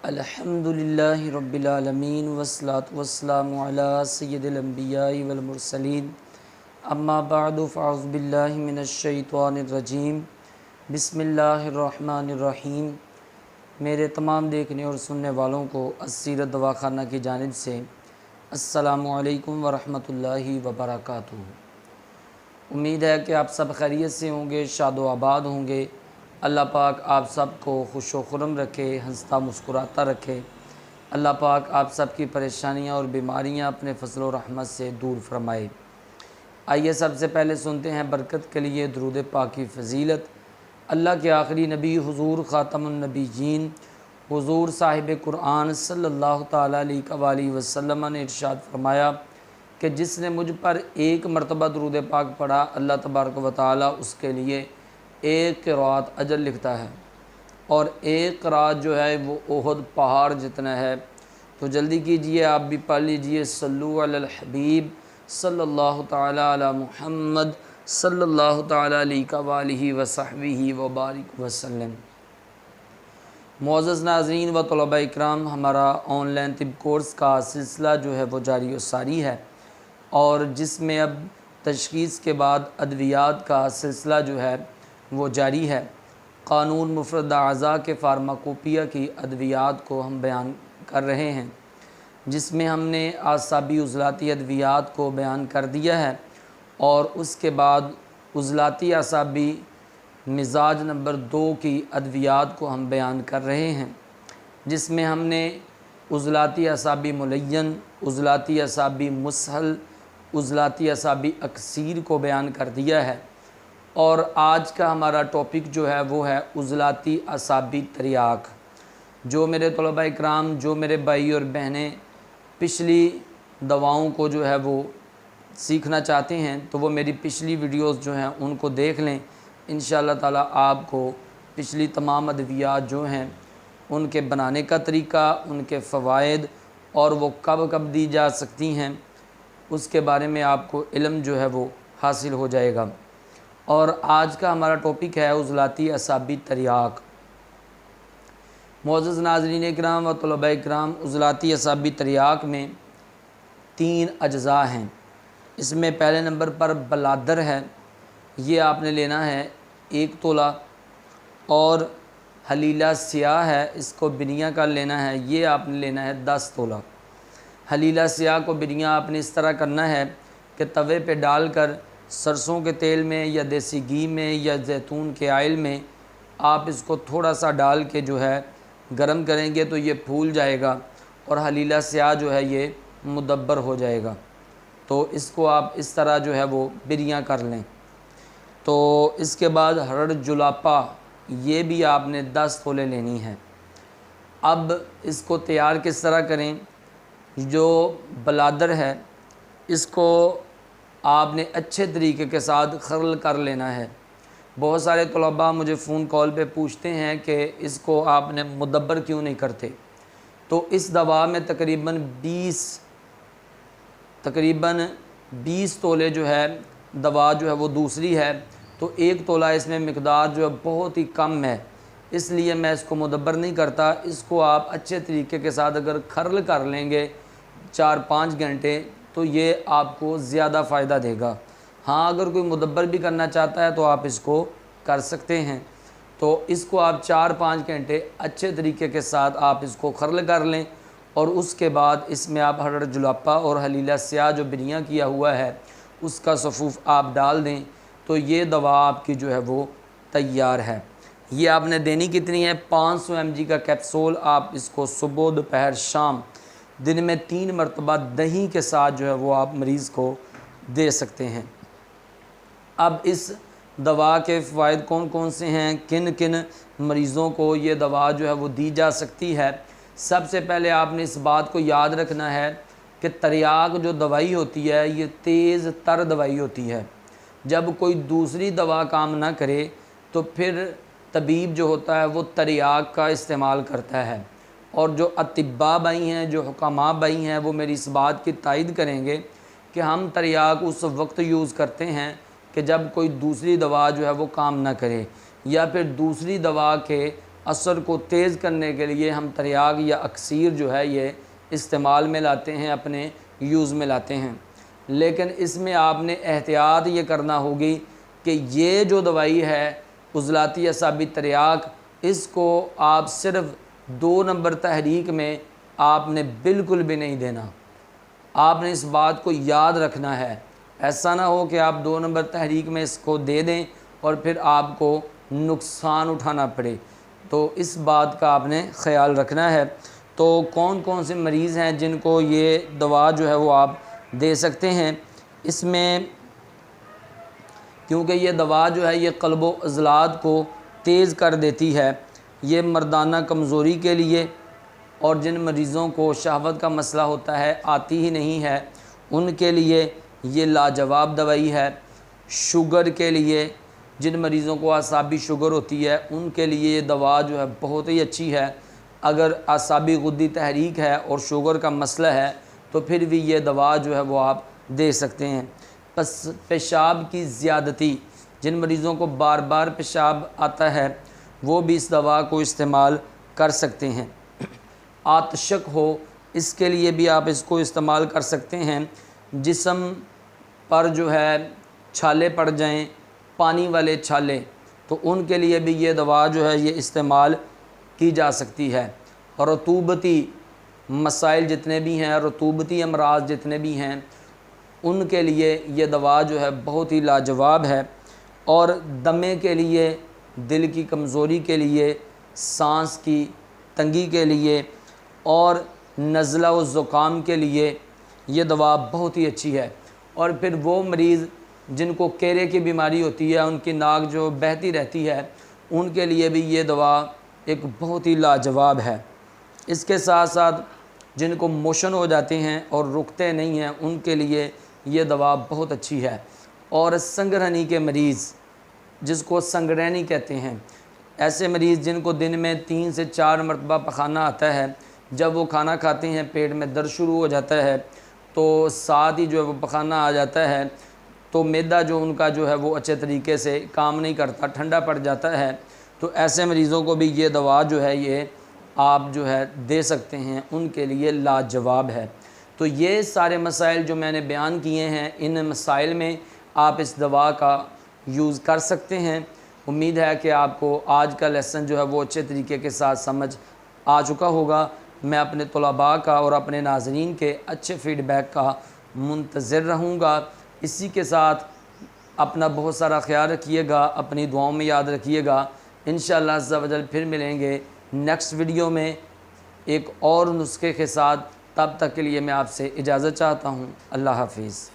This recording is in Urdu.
الحمدللہ رب العالمین والصلاة والسلام علی سید الانبیاء والمرسلین اما بعد فاعوذ باللہ من الشیطان الرجیم بسم اللہ الرحمن الرحیم۔ میرے تمام دیکھنے اور سننے والوں کو السیرت دواخانہ کی جانب سے السلام علیکم ورحمۃ اللہ وبرکاتہ۔ امید ہے کہ آپ سب خیریت سے ہوں گے، شاد و آباد ہوں گے۔ اللہ پاک آپ سب کو خوش و خرم رکھے، ہنستا مسکراتا رکھے۔ اللہ پاک آپ سب کی پریشانیاں اور بیماریاں اپنے فضل و رحمت سے دور فرمائے۔ آئیے سب سے پہلے سنتے ہیں برکت کے لیے درود پاک کی فضیلت۔ اللہ کے آخری نبی حضور خاتم النبیین حضور صاحب قرآن صلی اللہ تعالیٰ علیہ وآلہ وسلم نے ارشاد فرمایا کہ جس نے مجھ پر ایک مرتبہ درود پاک پڑھا، اللہ تبارک و تعالیٰ اس کے لیے ایک قرات اجر لکھتا ہے، اور ایک قرات جو ہے وہ احد پہاڑ جتنا ہے۔ تو جلدی کیجئے، آپ بھی پڑھ لیجئے، صلو علی الحبیب صلی اللہ تعالیٰ علی محمد صلی اللہ تعالیٰ علیہ وآلہ وصحبہ وبارک وسلم۔ معزز ناظرین و طلباء اکرام، ہمارا آن لائن طب کورس کا سلسلہ جو ہے وہ جاری و ساری ہے، اور جس میں اب تشخیص کے بعد ادویات کا سلسلہ جو ہے وہ جاری ہے۔ قانون مفرد اعضاء کے فارماکوپیا کی ادویات کو ہم بیان کر رہے ہیں، جس میں ہم نے اعصابی عضلاتی ادویات کو بیان کر دیا ہے، اور اس کے بعد عضلاتی اعصابی مزاج نمبر 2 کی ادویات کو ہم بیان کر رہے ہیں، جس میں ہم نے عضلاتی اعصابی ملین، عضلاتی اعصابی مسہل، عضلاتی اعصابی اکسیر کو بیان کر دیا ہے۔ اور آج کا ہمارا ٹاپک جو ہے وہ ہے عضلاتی اعصابی تریاک۔ جو میرے طلباء اکرام، جو میرے بھائی اور بہنیں پچھلی دواؤں کو جو ہے وہ سیکھنا چاہتے ہیں، تو وہ میری پچھلی ویڈیوز جو ہیں ان کو دیکھ لیں۔ انشاءاللہ تعالیٰ آپ کو پچھلی تمام ادویات جو ہیں ان کے بنانے کا طریقہ، ان کے فوائد اور وہ کب کب دی جا سکتی ہیں، اس کے بارے میں آپ کو علم جو ہے وہ حاصل ہو جائے گا۔ اور آج کا ہمارا ٹاپک ہے عضلاتی اعصابی تریاک۔ معزز ناظرین اکرام و طلباء اکرام، عضلاتی اعصابی تریاک میں 3 اجزاء ہیں۔ اس میں پہلے نمبر پر بلادر ہے، یہ آپ نے لینا ہے 1 تولہ، اور حلیلہ سیاہ ہے، اس کو بنیا کا لینا ہے، یہ آپ نے لینا ہے 10 تولہ۔ حلیلہ سیاہ کو بنیا آپ نے اس طرح کرنا ہے کہ توے پہ ڈال کر سرسوں کے تیل میں یا دیسی گھی میں یا زیتون کے آئل میں آپ اس کو تھوڑا سا ڈال کے جو ہے گرم کریں گے تو یہ پھول جائے گا، اور حلیلہ سیاہ جو ہے یہ مدبر ہو جائے گا۔ تو اس کو آپ اس طرح جو ہے وہ بریاں کر لیں۔ تو اس کے بعد ہرڑ جلاپا، یہ بھی آپ نے 10 تولے لینی ہے۔ اب اس کو تیار کس طرح کریں؟ جو بلادر ہے اس کو آپ نے اچھے طریقے کے ساتھ خرل کر لینا ہے۔ بہت سارے طلباء مجھے فون کال پہ پوچھتے ہیں کہ اس کو آپ نے مدبر کیوں نہیں کرتے؟ تو اس دوا میں تقریباً 20 تولے جو ہے دوا جو ہے وہ دوسری ہے، تو 1 تولہ اس میں مقدار جو ہے بہت ہی کم ہے، اس لیے میں اس کو مدبر نہیں کرتا۔ اس کو آپ اچھے طریقے کے ساتھ اگر خرل کر لیں گے 4-5 گھنٹے تو یہ آپ کو زیادہ فائدہ دے گا۔ ہاں، اگر کوئی مدبر بھی کرنا چاہتا ہے تو آپ اس کو کر سکتے ہیں۔ تو اس کو آپ 4-5 گھنٹے اچھے طریقے کے ساتھ آپ اس کو خرل کر لیں، اور اس کے بعد اس میں آپ ہرڑ جلاپا اور حلیلہ سیاہ جو بنیا کیا ہوا ہے اس کا صفوف آپ ڈال دیں، تو یہ دوا آپ کی جو ہے وہ تیار ہے۔ یہ آپ نے دینی کتنی ہے؟ 500 mg کا کیپسول۔ آپ اس کو صبح، دوپہر، شام دن میں 3 مرتبہ دہی کے ساتھ جو ہے وہ آپ مریض کو دے سکتے ہیں۔ اب اس دوا کے فوائد کون کون سے ہیں، کن کن مریضوں کو یہ دوا جو ہے وہ دی جا سکتی ہے؟ سب سے پہلے آپ نے اس بات کو یاد رکھنا ہے کہ تریاک جو دوائی ہوتی ہے یہ تیز تر دوائی ہوتی ہے۔ جب کوئی دوسری دوا کام نہ کرے تو پھر طبیب جو ہوتا ہے وہ تریاک کا استعمال کرتا ہے، اور جو اطباء بھائی ہیں، جو حکماء بھائی ہیں، وہ میری اس بات کی تائید کریں گے کہ ہم تریاک اس وقت یوز کرتے ہیں کہ جب کوئی دوسری دوا جو ہے وہ کام نہ کرے، یا پھر دوسری دوا کے اثر کو تیز کرنے کے لیے ہم تریاک یا اکسیر جو ہے یہ استعمال میں لاتے ہیں، اپنے یوز میں لاتے ہیں، لیکن اس میں آپ نے احتیاط یہ کرنا ہوگی کہ یہ جو دوائی ہے عضلاتی اعصابی تریاک، اس کو آپ صرف 2 نمبر تحریک میں آپ نے بالکل بھی نہیں دینا۔ آپ نے اس بات کو یاد رکھنا ہے، ایسا نہ ہو کہ آپ 2 نمبر تحریک میں اس کو دے دیں اور پھر آپ کو نقصان اٹھانا پڑے، تو اس بات کا آپ نے خیال رکھنا ہے۔ تو کون کون سے مریض ہیں جن کو یہ دوا جو ہے وہ آپ دے سکتے ہیں؟ اس میں کیونکہ یہ دوا جو ہے یہ قلب و عضلات کو تیز کر دیتی ہے، یہ مردانہ کمزوری کے لیے، اور جن مریضوں کو شہوت کا مسئلہ ہوتا ہے، آتی ہی نہیں ہے، ان کے لیے یہ لاجواب دوائی ہے۔ شوگر کے لیے، جن مریضوں کو اعصابی شوگر ہوتی ہے ان کے لیے یہ دوا جو ہے بہت ہی اچھی ہے۔ اگر اعصابی غدی تحریک ہے اور شوگر کا مسئلہ ہے تو پھر بھی یہ دوا جو ہے وہ آپ دے سکتے ہیں۔ پس پیشاب کی زیادتی، جن مریضوں کو بار بار پیشاب آتا ہے وہ بھی اس دوا کو استعمال کر سکتے ہیں۔ آتشک ہو، اس کے لیے بھی آپ اس کو استعمال کر سکتے ہیں۔ جسم پر جو ہے چھالے پڑ جائیں، پانی والے چھالے، تو ان کے لیے بھی یہ دوا جو ہے یہ استعمال کی جا سکتی ہے۔ رطوبتی مسائل جتنے بھی ہیں، رطوبتی امراض جتنے بھی ہیں، ان کے لیے یہ دوا جو ہے بہت ہی لاجواب ہے۔ اور دمے کے لیے، دل کی کمزوری کے لیے، سانس کی تنگی کے لیے اور نزلہ و زکام کے لیے یہ دوا بہت ہی اچھی ہے۔ اور پھر وہ مریض جن کو کیرے کی بیماری ہوتی ہے، ان کی ناک جو بہتی رہتی ہے، ان کے لیے بھی یہ دوا ایک بہت ہی لاجواب ہے۔ اس کے ساتھ ساتھ جن کو موشن ہو جاتے ہیں اور رکتے نہیں ہیں، ان کے لیے یہ دوا بہت اچھی ہے۔ اور سنگرہنی کے مریض، جس کو سنگرینی کہتے ہیں، ایسے مریض جن کو دن میں 3 سے 4 مرتبہ پخانہ آتا ہے، جب وہ کھانا کھاتے ہیں پیٹ میں درد شروع ہو جاتا ہے تو ساتھ ہی جو ہے وہ پخانہ آ جاتا ہے، تو معدہ جو ان کا جو ہے وہ اچھے طریقے سے کام نہیں کرتا، ٹھنڈا پڑ جاتا ہے، تو ایسے مریضوں کو بھی یہ دوا جو ہے یہ آپ جو ہے دے سکتے ہیں، ان کے لیے لاجواب ہے۔ تو یہ سارے مسائل جو میں نے بیان کیے ہیں، ان مسائل میں آپ اس دوا کا یوز کر سکتے ہیں۔ امید ہے کہ آپ کو آج کا لیسن جو ہے وہ اچھے طریقے کے ساتھ سمجھ آ چکا ہوگا۔ میں اپنے طلباء کا اور اپنے ناظرین کے اچھے فیڈ بیک کا منتظر رہوں گا۔ اسی کے ساتھ اپنا بہت سارا خیال رکھیے گا، اپنی دعاؤں میں یاد رکھیے گا۔ انشاءاللہ عز و جل پھر ملیں گے نیکسٹ ویڈیو میں ایک اور نسخے کے ساتھ۔ تب تک کے لیے میں آپ سے اجازت چاہتا ہوں۔ اللہ حافظ۔